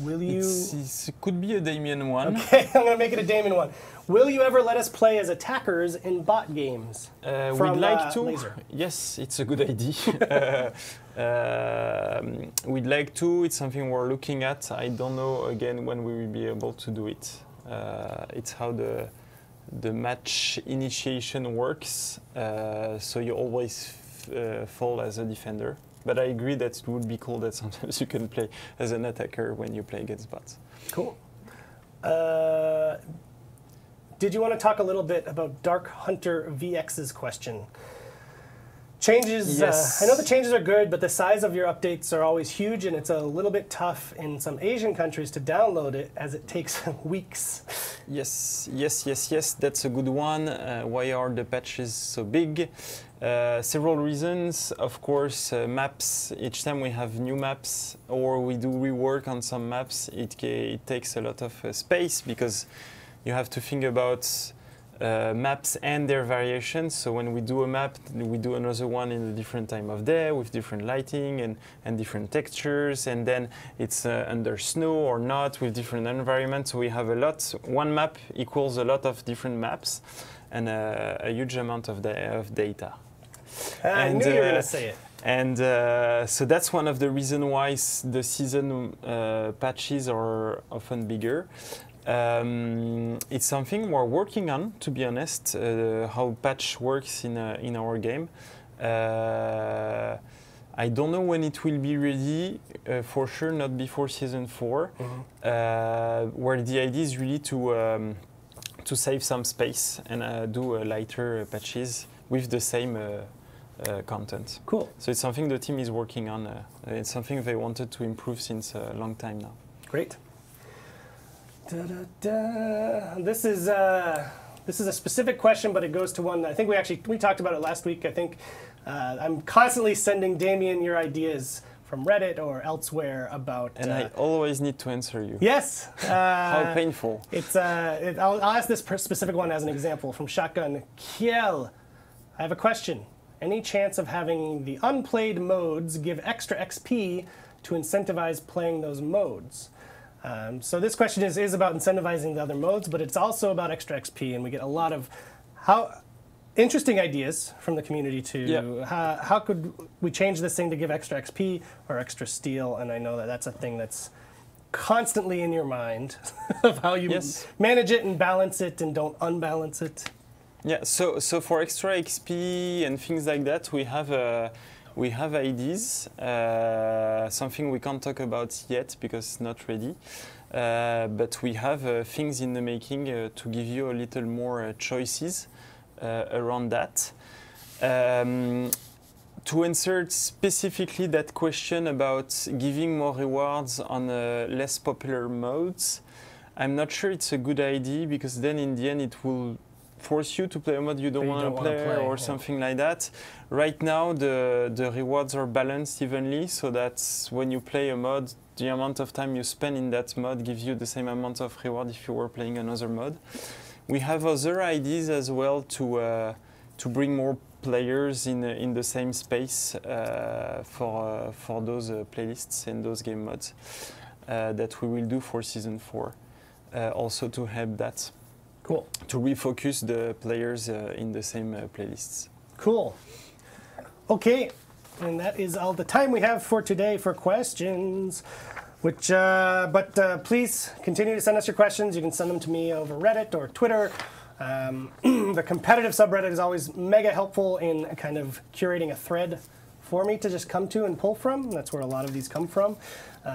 Will you? It could be a Damien one. Okay, I'm going to make it a Damien one. Will you ever let us play as attackers in bot games? We'd like to. Laser? Yes, it's a good idea. We'd like to. It's something we're looking at. I don't know again when we will be able to do it. It's how the the match initiation works, so you always fall as a defender. But I agree that it would be cool that sometimes you can play as an attacker when you play against bots. Cool. Did you want to talk a little bit about Dark Hunter VX's question? Changes, Yes. I know the changes are good, but the size of your updates are always huge, and it's a little bit tough in some Asian countries to download it, as it takes weeks. Yes, that's a good one. Why are the patches so big? Several reasons. Of course, maps. Each time we have new maps or we do rework on some maps, it takes a lot of space because you have to think about maps and their variations. So when we do a map, we do another one in a different time of day with different lighting and different textures, and then it's under snow or not with different environments. So we have a lot. One map equals a lot of different maps and a huge amount of data. I knew you were going to say it. And so that's one of the reasons why the season patches are often bigger. It's something we're working on, to be honest, how patch works in our game. I don't know when it will be ready, for sure not before Season 4, where the idea is really to save some space and do lighter patches with the same content. Cool. So it's something the team is working on. It's something they wanted to improve since a long time now. Great. This is a specific question, but it goes to one. I think we talked about it last week. I think I'm constantly sending Damien your ideas from Reddit or elsewhere about. And I always need to answer you. Yes. How painful. I'll ask this specific one as an example from Shotgun Kiel. I have a question. Any chance of having the unplayed modes give extra XP to incentivize playing those modes? So this question is about incentivizing the other modes, but it's also about extra XP, and we get a lot of interesting ideas from the community to how could we change this thing to give extra XP or extra steel, and I know that's a thing that's constantly in your mind of how you manage it and balance it and don't unbalance it. Yeah, so for extra XP and things like that, we have ideas, something we can't talk about yet because it's not ready, but we have things in the making to give you a little more choices around that. To answer specifically that question about giving more rewards on less popular modes, I'm not sure it's a good idea because then in the end it will force you to play a mode you don't want to play or something like that. Right now the rewards are balanced evenly, so that when you play a mod, the amount of time you spend in that mod gives you the same amount of reward if you were playing another mod. We have other ideas as well to bring more players in the same space for those playlists and those game mods that we will do for Season 4, also to help that. Cool. To refocus the players in the same playlists. Cool. Okay, and that is all the time we have for today for questions. But please continue to send us your questions. You can send them to me over Reddit or Twitter. The competitive subreddit is always mega helpful in kind of curating a thread for me to just come to and pull from. That's where a lot of these come from.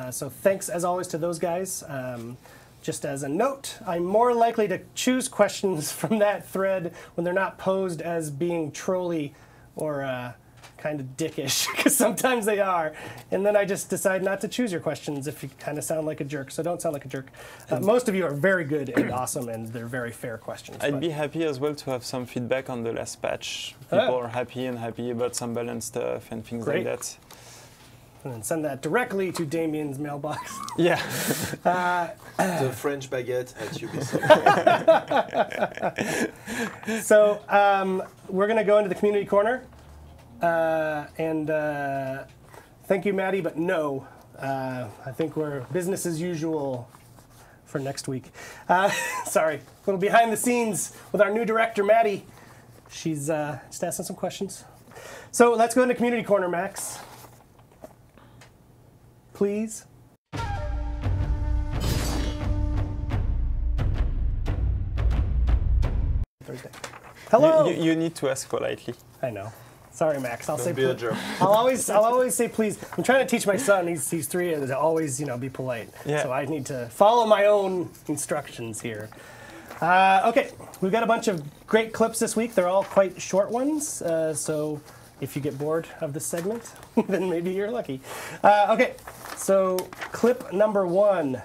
So thanks as always to those guys. Just as a note, I'm more likely to choose questions from that thread when they're not posed as being trolly or kind of dickish, because sometimes they are. And then I just decide not to choose your questions if you kind of sound like a jerk, so don't sound like a jerk. Most of you are very good and awesome, and they're very fair questions. I'd be happy as well to have some feedback on the last patch. People are happy about some balance stuff and things like that. And then send that directly to Damien's mailbox. Yeah. The French baguette at Ubisoft. So we're going to go into the community corner. Thank you, Maddie, but no. I think we're business as usual for next week. Sorry, a little behind the scenes with our new director, Maddie. She's just asking some questions. So let's go into community corner, Max. Please. Hello. You need to ask politely. I know. Sorry, Max. I'll say be a jerk. I'll always say please. I'm trying to teach my son. He's 3 to always be polite. Yeah. So I need to follow my own instructions here. Okay, we've got a bunch of great clips this week. They're all quite short ones. So if you get bored of this segment, then maybe you're lucky. Okay, so clip number 1.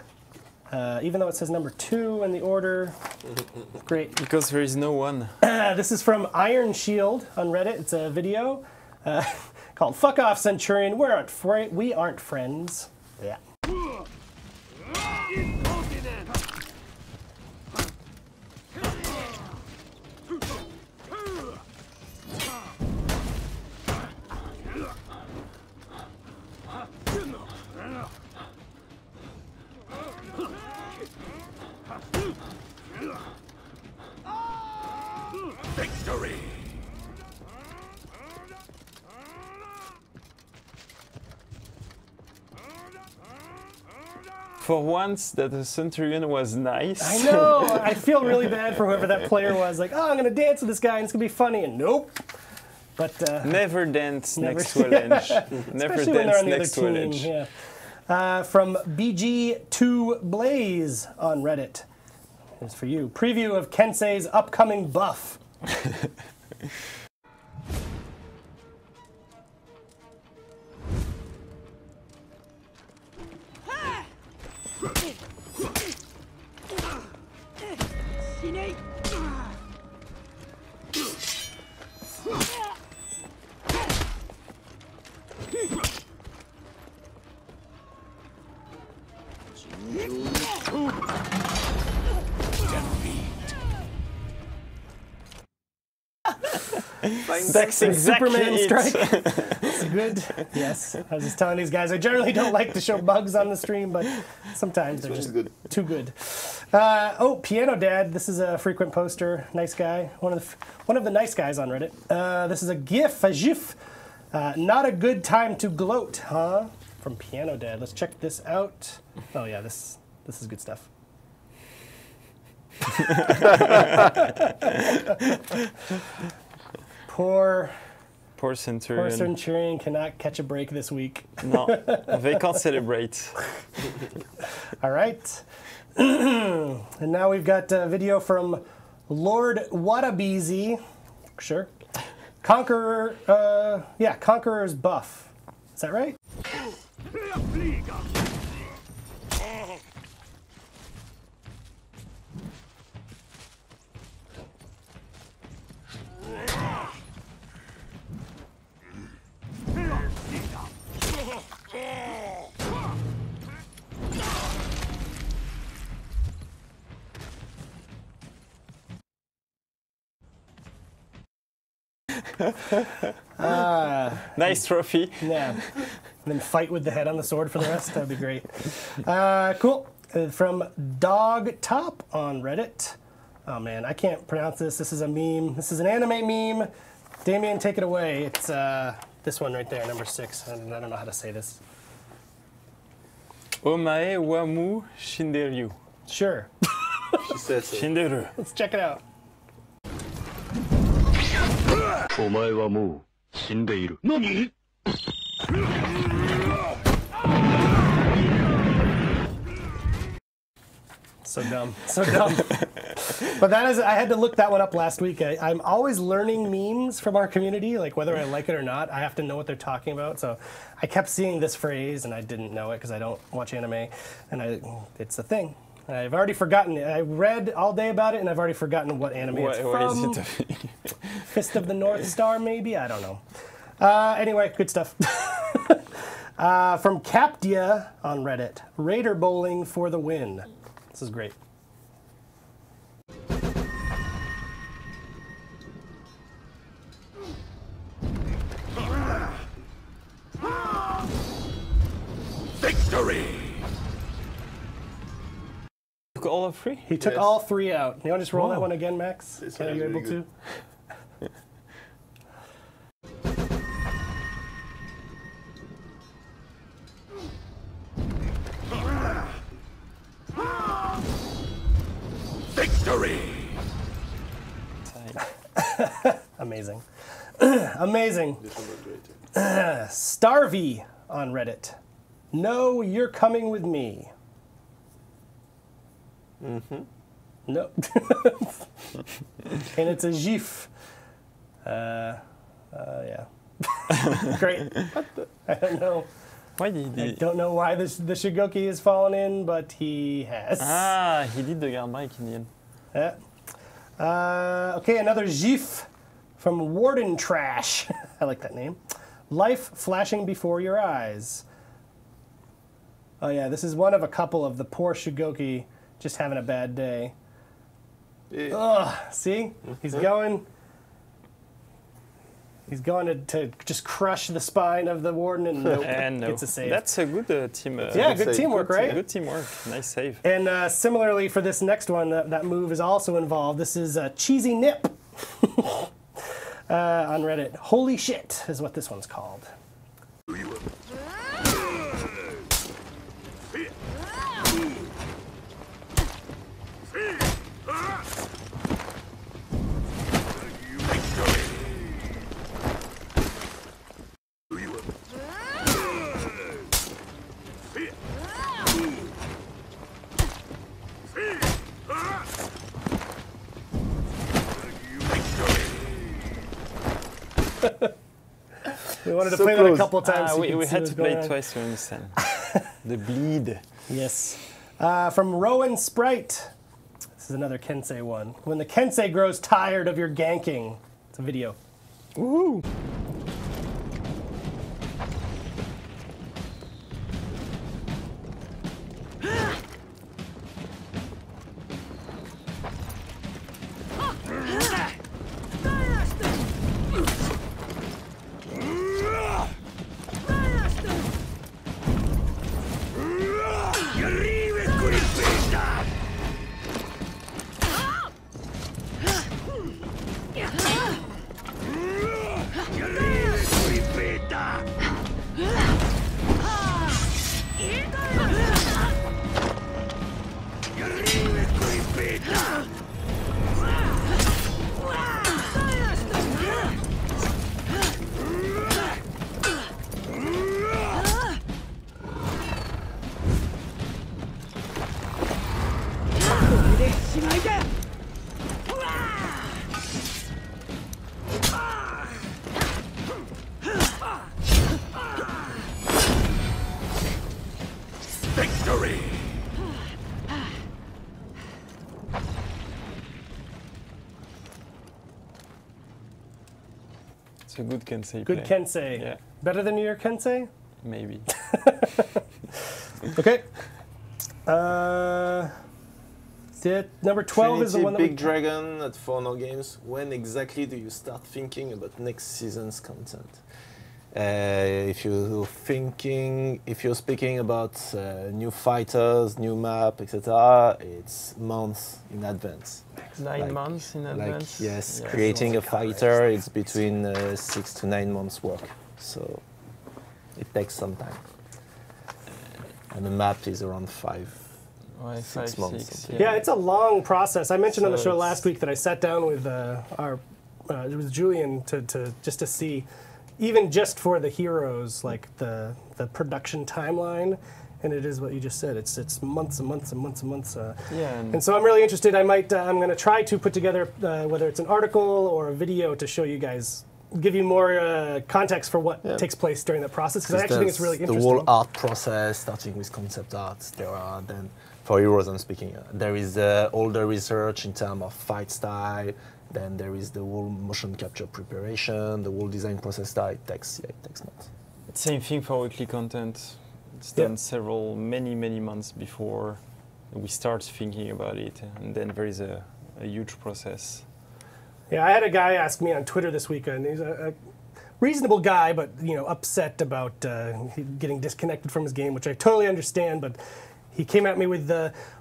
Even though it says number 2 in the order. Great. Because there is no one. This is from Iron Shield on Reddit. It's a video called "Fuck Off, Centurion. We aren't friends." Yeah. Victory! For once that the Centurion was nice. I know. I feel really bad for whoever that player was. Like, oh, I'm gonna dance with this guy and it's gonna be funny. And nope. But never dance next to a lench. Never especially when they're dance on the next other to a team. lench. Yeah. From BG2 Blaze on Reddit. Here's for you. Preview of Kensei's upcoming buff. That's exactly Superman it. strike. It's good. Yes. I was just telling these guys, I generally don't like to show bugs on the stream, but sometimes they're just too good. Oh, Piano Dad. This is a frequent poster. Nice guy. One of the nice guys on Reddit. This is a GIF. Not a good time to gloat, huh? From Piano Dad. Let's check this out. Oh yeah, this is good stuff. Poor Centurion. Poor Centurion cannot catch a break this week. No, they can't celebrate. All right. And now we've got a video from Lord Wadabeezy. Sure. Conqueror, Conqueror's buff. Is that right? Nice trophy. Yeah. And then fight with the head on the sword for the rest. That'd be great. Cool. From Dog Top on Reddit. Oh man, I can't pronounce this. This is a meme. This is an anime meme. Damien, take it away. It's this one right there, number 6. I don't know how to say this. Omae wa mu shinderu. Sure. She says so. Shinderu. Let's check it out. お前はもう死んでいる。何? So dumb. So dumb. But that is, I had to look that one up last week. I'm always learning memes from our community, like whether I like it or not, I have to know what they're talking about. So I kept seeing this phrase and I didn't know it because I don't watch anime. And it's a thing. I've already forgotten it. I read all day about it and I've already forgotten what anime it's from. Is it? Fist of the North Star, maybe? I don't know. Anyway, good stuff. From Capdia on Reddit. Raider bowling for the win. This is great. Victory! Took all of 3? He took all 3 out. You want to just roll that one again, Max? This Are one you is able really to? Victory! amazing. Amazing. Starvey on Reddit. No, you're coming with me. Mm-hmm. No. And it's a GIF. Yeah. Great. I don't know. Why did I don't know why the Shigoki has fallen in, but he has. Ah, he did the guard bike in the end. Yeah. Okay, another GIF from Warden Trash. I like that name. Life flashing before your eyes. Oh yeah, this is one of a couple of the poor Shigoki just having a bad day. Yeah. Ugh, see? He's going to just crush the spine of the Warden and nope, gets a save. That's a good team. Yeah, good teamwork, right? Good teamwork. Nice save. And similarly for this next one, that move is also involved. This is Cheesy Nip on Reddit. Holy shit is what this one's called. We wanted to play that a couple times. So we had to play it twice to understand. The bleed. Yes. From Rowan Sprite. This is another Kensei one. When the Kensei grows tired of your ganking. It's a video. Woohoo! Victory! It's a good Kensei Good play. Kensei. Yeah. Better than your Kensei? Maybe. Okay. Number 12 is the one that Big Dragon at Forno Games. When exactly do you start thinking about next season's content? If you're speaking about new fighters, new map, etc., it's months in advance. 9 months in advance. Yes, Yeah. creating a fighter, it's between 6 to 9 months work. So it takes some time. And the map is around 6 months. 6. Yeah, it's a long process. I mentioned on the So show it's- last week that I sat down with it was Julian to see, even just for the heroes, like the production timeline, and it is what you just said. It's months and months and months and months. Yeah. And so I'm really interested. I'm going to try to put together whether it's an article or a video to show you guys, give you more context for what takes place during that process, because I actually think it's really interesting. The whole art process, starting with concept art, there are then, for heroes I'm speaking, there is all the research in terms of fight style, then there is the whole motion capture preparation, the whole design process style. It takes months. Same thing for weekly content. It's done many months before we start thinking about it, and then there is a huge process. Yeah, I had a guy ask me on Twitter this week, and he's a reasonable guy, but upset about getting disconnected from his game, which I totally understand. But he came at me with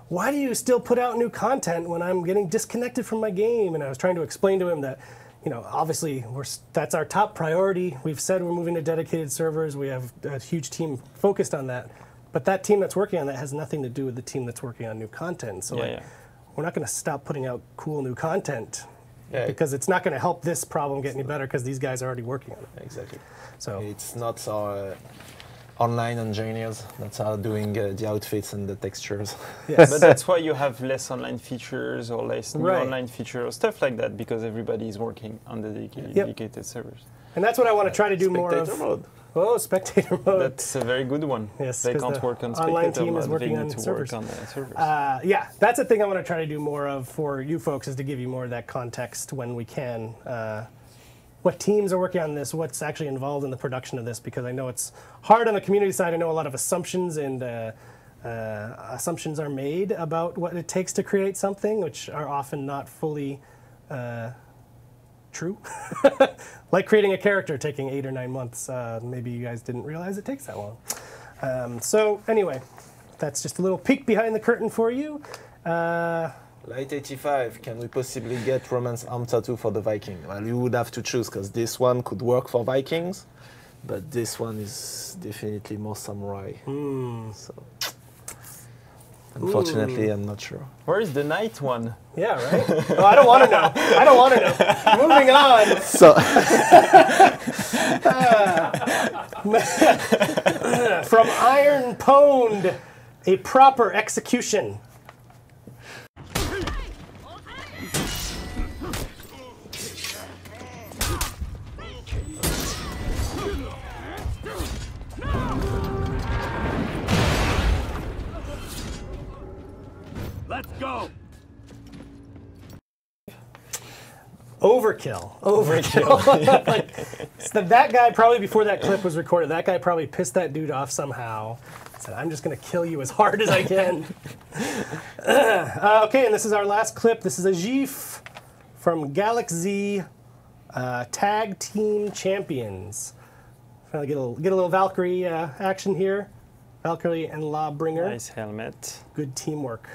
why do you still put out new content when I'm getting disconnected from my game? And I was trying to explain to him that, obviously that's our top priority. We've said we're moving to dedicated servers. We have a huge team focused on that. But that team that's working on that has nothing to do with the team that's working on new content. So we're not going to stop putting out cool new content Yeah. Because it's not going to help this problem get any better because these guys are already working on it. Exactly. So it's not our online engineers that are doing the outfits and the textures. yes. But that's why you have less online features or less new online features or stuff like that, because everybody is working on the dedicated servers. And that's what I want to try to do more of. Mode. Oh, spectator mode. That's a very good one. Yes, they can't work on online spectator team mode. is working they on need to servers. work on the servers. Yeah, that's a thing I want to try to do more of for you folks, is to give you more of that context when we can. What teams are working on this, what's actually involved in the production of this, because I know it's hard on the community side. I know a lot of assumptions and assumptions are made about what it takes to create something, which are often not fully true. Like creating a character taking 8 or 9 months. Maybe you guys didn't realize it takes that long. So anyway, that's just a little peek behind the curtain for you. Light 85, can we possibly get Romance Arm Tattoo for the Viking? Well, you would have to choose, because this one could work for Vikings, but this one is definitely more samurai. So, unfortunately, I'm not sure. Where is the night one? Yeah, right? Oh, I don't want to know. I don't want to know. Moving on. So, From Iron Pwned, a proper execution. Let's go! Overkill. Overkill. Like, so that guy probably, before that clip was recorded, that guy probably pissed that dude off somehow. Said, I'm just going to kill you as hard as I can. Okay, and this is our last clip. This is a GIF from Galaxy Tag Team Champions. Trying to get a little Valkyrie action here. Valkyrie and Lawbringer. Nice helmet. Good teamwork.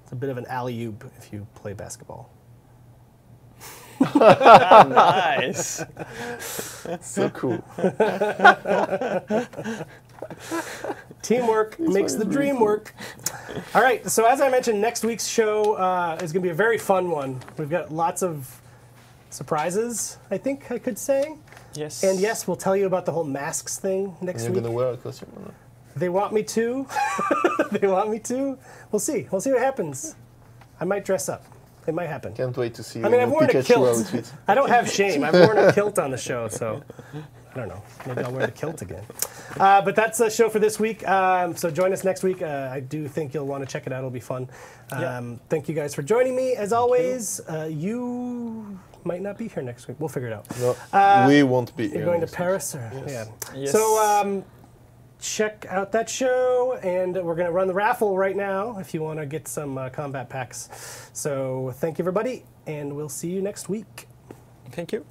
It's a bit of an alley-oop if you play basketball. Nice. So cool. Teamwork makes the dream work. All right, so as I mentioned, next week's show is going to be a very fun one. We've got lots of surprises, I think I could say. Yes. And yes, we'll tell you about the whole masks thing next You're week. going to wear a costume or not? They want me to. They want me to. We'll see. We'll see what happens. I might dress up. It might happen. Can't wait to see you I mean, in I've a worn a Pikachu kilt. outfit. I don't have shame. I've worn a kilt on the show, so I don't know. Maybe I'll wear the kilt again. But that's the show for this week. So join us next week. I do think you'll want to check it out. It'll be fun. Thank you guys for joining me. As always, you might not be here next week. We'll figure it out. No, we won't be here. You're going to next Paris? Or, Yes. Yeah. Yes. So check out that show, and we're going to run the raffle right now if you want to get some combat packs. So thank you, everybody, and we'll see you next week. Thank you.